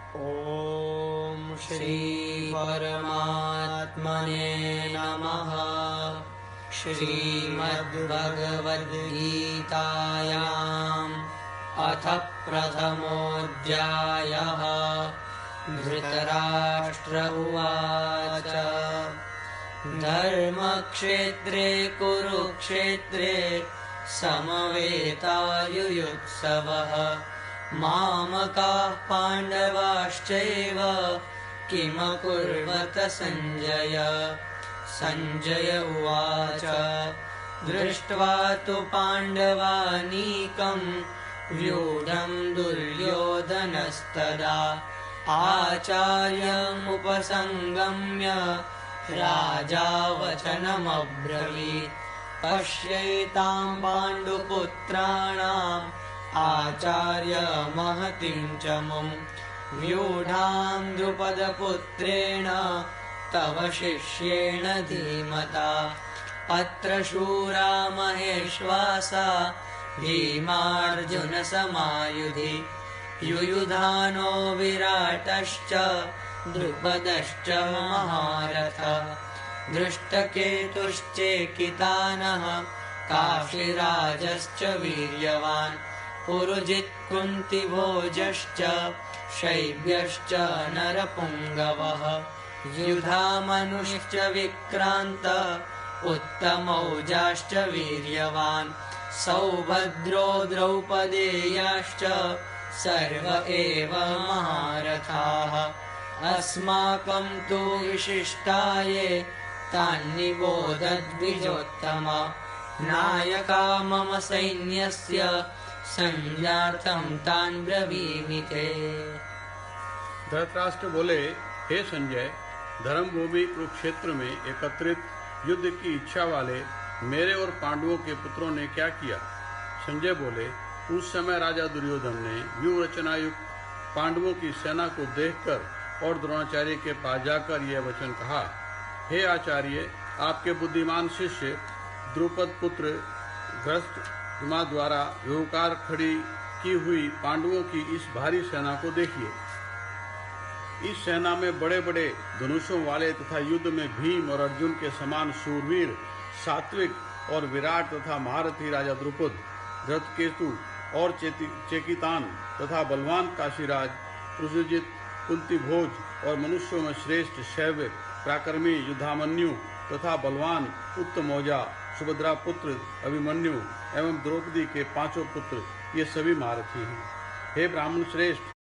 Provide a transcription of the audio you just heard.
ॐ श्री परमात्मने नमः। श्रीमद्भगवद्गीतायाम् अथ प्रथमोऽध्यायः। धृतराष्ट्र उवाच धर्मक्षेत्रे कुरुक्षेत्रे समवेतायुयुत्सवः मामकाः पाण्डवाश्चैव किमकुर्वत सञ्जय। सञ्जय उवाच दृष्ट्वा तु पाण्डवानीकं व्यूढं दुर्योधनस्तदा आचार्यमुपसंगम्य राजा वचनमब्रवीत् पश्यैतां पाण्डुपुत्राणाम् आचार्य महतीं च मुं व्यूढां द्रुपदपुत्रेण तव शिष्येण धीमता अत्र शूरा महेश्वासा भीमार्जुनसमायुधि युयुधानो विराटश्च द्रुपदश्च महारथः दृष्टकेतुश्चेकितानः काशीराजश्च वीर्यवान् पुरुजित् कुन्तिभोजश्च शैब्यश्च नरपुङ्गवः युधामनुश्च विक्रान्त उत्तमौजाश्च वीर्यवान् सौभद्रो द्रौपदेयाश्च सर्व एव महारथाः अस्माकं तु विशिष्टाये तान्निबोधद्विजोत्तम नायका मम सैन्यस्य संज्ञार्थं तान् ब्रवीमि ते। धृतराष्ट्र बोले, हे संजय, धर्मभूमि कुरुक्षेत्र में एकत्रित युद्ध की इच्छा वाले मेरे और पांडवों के पुत्रों ने क्या किया। संजय बोले, उस समय राजा दुर्योधन ने व्यूह रचनायुक्त पांडवों की सेना को देखकर और द्रोणाचार्य के पास जाकर यह वचन कहा, हे आचार्य, आपके बुद्धिमान शिष्य द्रुपद पुत्र धृष्टद्युम्न द्वारा व्यूहकार खड़ी की हुई पांडवों की इस भारी सेना को देखिए। इस सेना में बड़े बड़े धनुषों वाले तथा युद्ध में भीम और अर्जुन के समान शूरवीर, सात्विक और विराट तथा महारथी राजा द्रुपद, धृतकेतु और चेकितान तथा बलवान काशीराज, पुरुजित, कुंतीभोज और मनुष्यों में श्रेष्ठ शैव्य, पराक्रमी युधामन्यु तथा बलवान उत्तमौजा, सुभद्रा पुत्र अभिमन्यु एवं द्रौपदी के 5 पुत्र, ये सभी महारथी हैं। हे ब्राह्मण श्रेष्ठ,